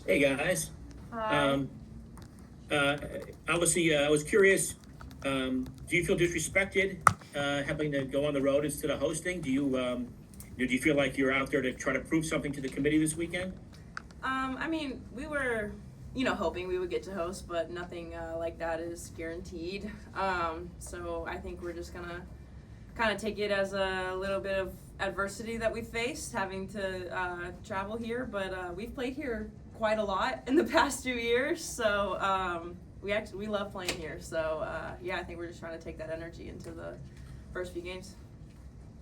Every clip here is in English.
Hey guys. Hi. Um, uh, Obviously, I was curious. Do you feel disrespected having to go on the road instead of hosting? Do you feel like you're out there to try to prove something to the committee this weekend? I mean, we were, hoping we would get to host, but nothing like that is guaranteed. So I think we're just gonna kind of take it as a little bit of adversity that we faced having to travel here. But we've played here quite a lot in the past 2 years, so we love playing here. So yeah, I think we're just trying to take that energy into the first few games.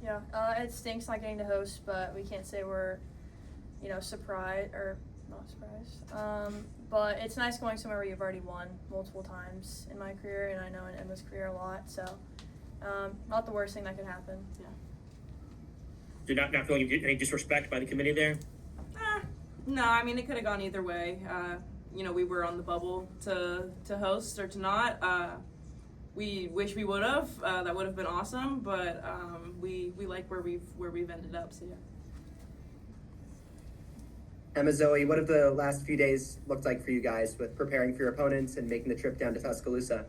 Yeah, it stinks not getting to host, but we can't say we're, surprised or not surprised. But it's nice going somewhere where you've already won multiple times in my career, and I know in Emma's career a lot. So, not the worst thing that could happen. Yeah. Do not feeling any disrespect by the committee there? No, I mean it could have gone either way. We were on the bubble to host or to not. We wish we would have. That would have been awesome, but we like where we've ended up. So yeah. Emma, Zoe, what have the last few days looked like for you guys with preparing for your opponents and making the trip down to Tuscaloosa?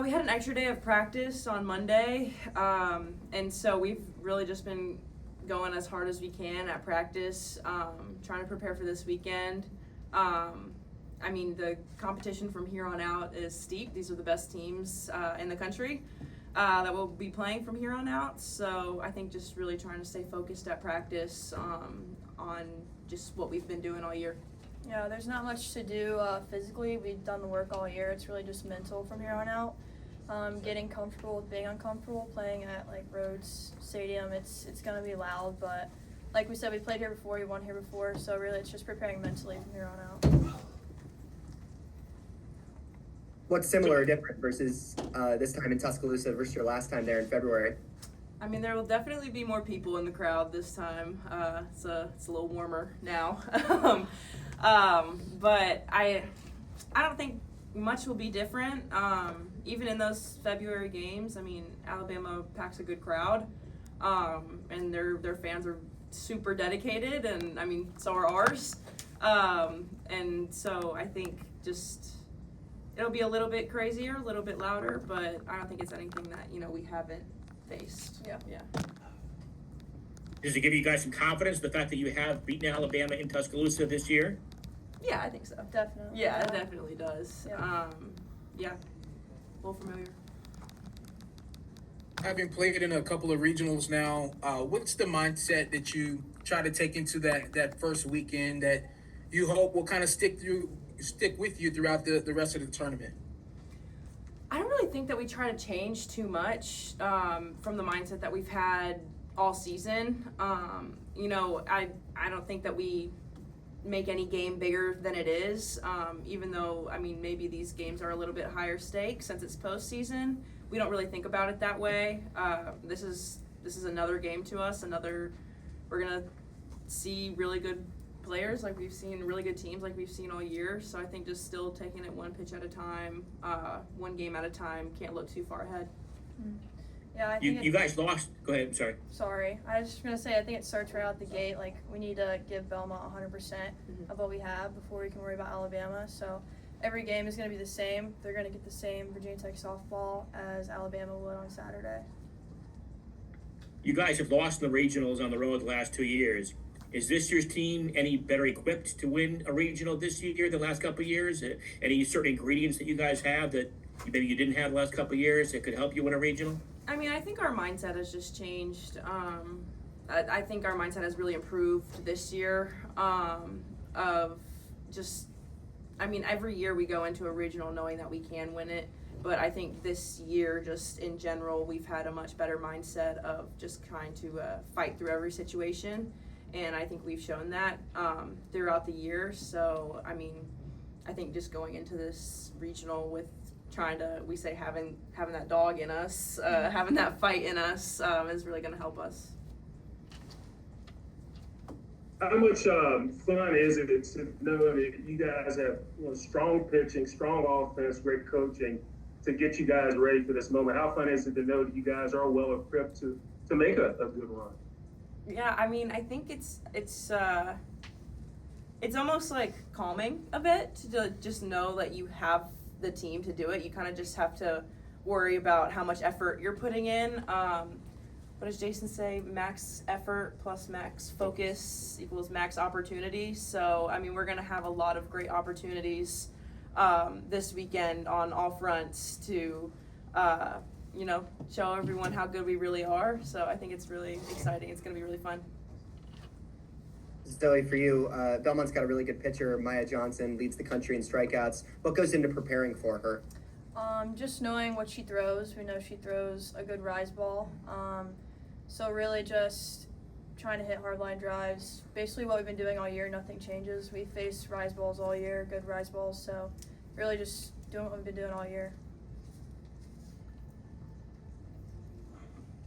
We had an extra day of practice on Monday, and so we've really just been going as hard as we can at practice, trying to prepare for this weekend. I mean, the competition from here on out is steep. These are the best teams in the country that will be playing from here on out. So I think just really trying to stay focused at practice on just what we've been doing all year. Yeah, there's not much to do physically. We've done the work all year. It's really just mental from here on out. Getting comfortable with being uncomfortable, playing at like Rhodes Stadium. It's gonna be loud, but like we said, we played here before, we won here before, so really it's just preparing mentally from here on out. What's similar or different versus this time in Tuscaloosa versus your last time there in February? I mean, there will definitely be more people in the crowd this time. It's a little warmer now, but I don't think much will be different. Even in those February games, I mean, Alabama packs a good crowd, and their fans are super dedicated, and I mean, so are ours. And so I think just it'll be a little bit crazier, a little bit louder, but I don't think it's anything that we haven't faced. Yeah. Does it give you guys some confidence, the fact that you have beaten Alabama in Tuscaloosa this year? Yeah, I think so. Definitely. Yeah, it definitely does. Yeah. Yeah, a little familiar. Having played in a couple of regionals now, what's the mindset that you try to take into that first weekend that you hope will kind of stick with you throughout the rest of the tournament? I don't really think that we try to change too much from the mindset that we've had all season. I don't think that we make any game bigger than it is, even though, I mean, maybe these games are a little bit higher stakes since it's postseason. We don't really think about it that way. This is another game to us. We're gonna see really good players like we've seen, really good teams like we've seen all year. So I think just still taking it one pitch at a time, one game at a time. Can't look too far ahead. Yeah, I You think you guys lost. Go ahead. I'm sorry. Sorry, I was just gonna say I think it starts right out the gate. Like we need to give Belmont 100% of what we have before we can worry about Alabama. So every game is gonna be the same. They're gonna get the same Virginia Tech softball as Alabama would on Saturday. You guys have lost in the regionals on the road the last 2 years. Is this year's team any better equipped to win a regional this year than the last couple of years? Any certain ingredients that you guys have that maybe you didn't have the last couple of years that could help you win a regional? I mean, I think our mindset has just changed. I think our mindset has really improved this year. Of just, I mean, every year we go into a regional knowing that we can win it. But I think this year, just in general, we've had a much better mindset of just trying to fight through every situation. And I think we've shown that throughout the year. So, I mean, I think just going into this regional with having that dog in us, having that fight in us is really going to help us. How much fun is it to know that you guys have strong pitching, strong offense, great coaching to get you guys ready for this moment? How fun is it to know that you guys are well equipped to make a good run? Yeah, I mean, I think it's it's almost like calming a bit to just know that you have the team to do it. You kind of just have to worry about how much effort you're putting in. What does Jason say? Max effort plus max focus equals max opportunity. So, I mean, we're going to have a lot of great opportunities this weekend on all fronts to, show everyone how good we really are. So I think it's really exciting. It's going to be really fun. Zoe, for you, Belmont's got a really good pitcher. Maya Johnson leads the country in strikeouts. What goes into preparing for her? Just knowing what she throws. We know she throws a good rise ball. So really just trying to hit hard line drives. Basically what we've been doing all year, nothing changes. We face rise balls all year, good rise balls. So really just doing what we've been doing all year.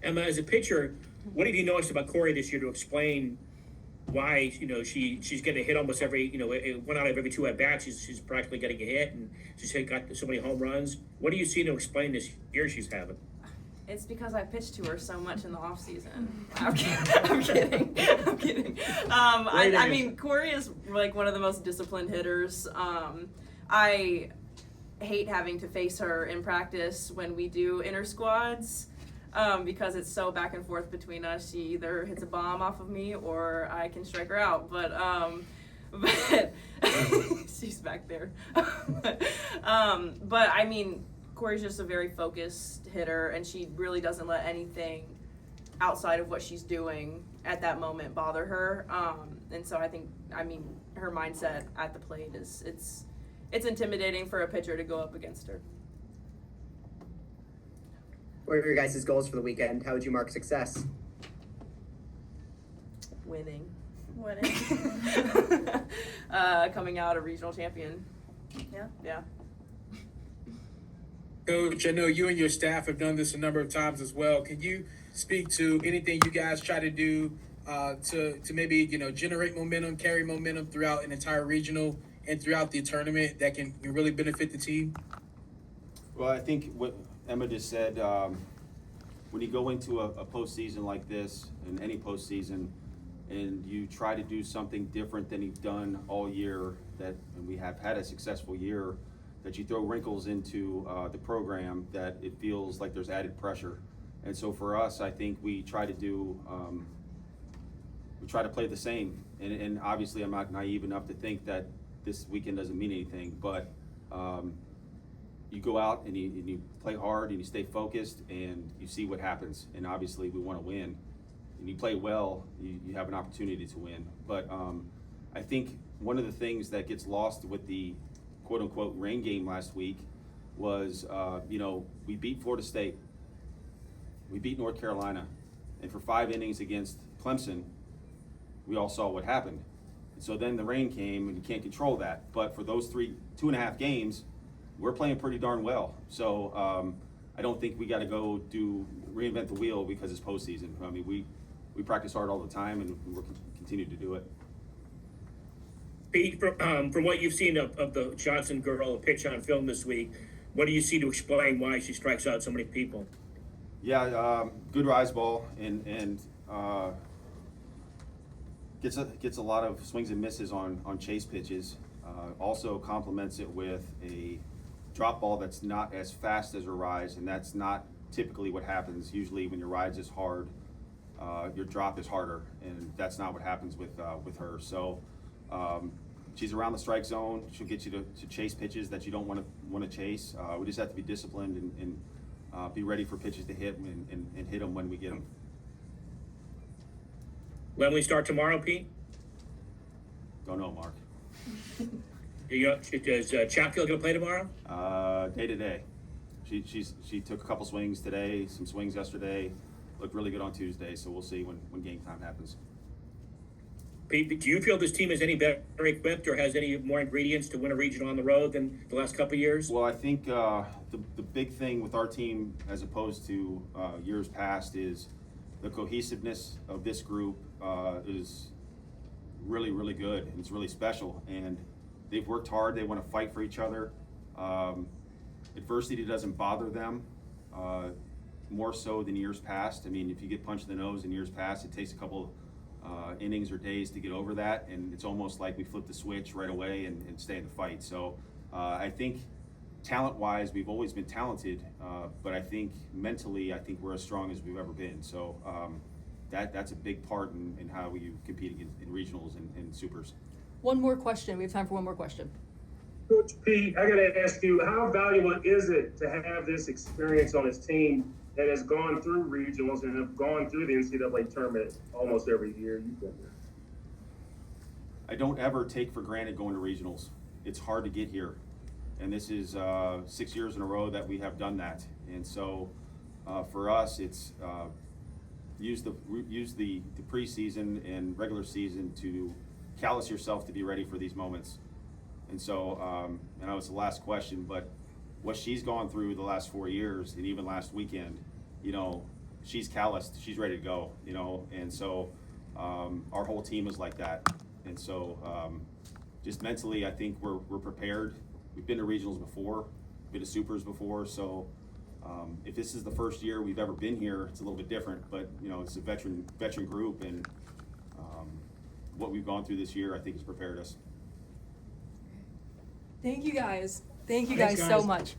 Emma, as a pitcher, what have you noticed about Corey this year to explain why, she's getting a hit almost every, 1 out of every 2 at bats, she's practically getting a hit, and she's got so many home runs. What do you see to explain this year she's having? It's because I pitched to her so much in the off season. I'm kidding. I'm kidding. I mean, Corey is like one of the most disciplined hitters. I hate having to face her in practice when we do inter squads. Because it's so back and forth between us. She either hits a bomb off of me or I can strike her out. But she's back there. But I mean, Corey's just a very focused hitter, and she really doesn't let anything outside of what she's doing at that moment bother her. And so her mindset at the plate it's intimidating for a pitcher to go up against her. What are your guys' goals for the weekend? How would you mark success? Winning. Winning. Coming out a regional champion. Yeah. Coach, I know you and your staff have done this a number of times as well. Can you speak to anything you guys try to do to maybe generate momentum, carry momentum throughout an entire regional and throughout the tournament that can really benefit the team? Well, I think what Emma just said, when you go into a postseason like this, in any postseason, and you try to do something different than you've done all year, and we have had a successful year, that you throw wrinkles into the program, that it feels like there's added pressure. And so for us, I think we try to play the same. And obviously I'm not naive enough to think that this weekend doesn't mean anything, but you go out and you play hard and you stay focused and you see what happens. And obviously we want to win. And you play well, you have an opportunity to win. But I think one of the things that gets lost with the quote-unquote rain game last week was, we beat Florida State. We beat North Carolina. And for 5 innings against Clemson, we all saw what happened. So then the rain came and you can't control that. But for those 2.5 games, we're playing pretty darn well. So I don't think we got to go reinvent the wheel because it's postseason. I mean, we practice hard all the time and we'll continue to do it. Pete, from what you've seen of the Johnson girl pitch on film this week, what do you see to explain why she strikes out so many people? Yeah, good rise ball and gets a lot of swings and misses on chase pitches. Also complements it with a drop ball that's not as fast as her rise, and that's not typically what happens. Usually when your rise is hard, your drop is harder, and that's not what happens with her. So she's around the strike zone. She'll get you to chase pitches that you don't want to chase. We just have to be disciplined and be ready for pitches to hit and hit them when we get them. Lemley start tomorrow, Pete? Don't know, Mark. Is Chatfield going to play tomorrow? Day to day. She took a couple swings today, some swings yesterday. Looked really good on Tuesday, so we'll see when game time happens. Pete, do you feel this team is any better equipped or has any more ingredients to win a regional on the road than the last couple of years? Well, I think the big thing with our team as opposed to years past is the cohesiveness of this group is really, really good, and it's really special. And they've worked hard. They want to fight for each other. Adversity doesn't bother them more so than years past. I mean, if you get punched in the nose in years past, it takes a couple innings or days to get over that, and it's almost like we flip the switch right away and stay in the fight. So I think talent-wise, we've always been talented, but I think mentally, I think we're as strong as we've ever been. So that's a big part in how we compete in regionals and supers. One more question. We have time for one more question. Coach Pete, I gotta ask you, how valuable is it to have this experience on his team that has gone through regionals and have gone through the NCAA tournament almost every year you've been there? I don't ever take for granted going to regionals. It's hard to get here, and this is 6 years in a row that we have done that. And so for us, it's use the preseason and regular season to callous yourself to be ready for these moments. And so I know it's the last question, but what she's gone through the last 4 years and even last weekend, you know, she's calloused, she's ready to go, you know, and so our whole team is like that. And so just mentally, I think we're prepared. We've been to regionals before, been to supers before, so if this is the first year we've ever been here, it's a little bit different, but you know, it's a veteran group, and what we've gone through this year, I think, has prepared us. Thank you guys. Thank you Thanks, guys so guys. much.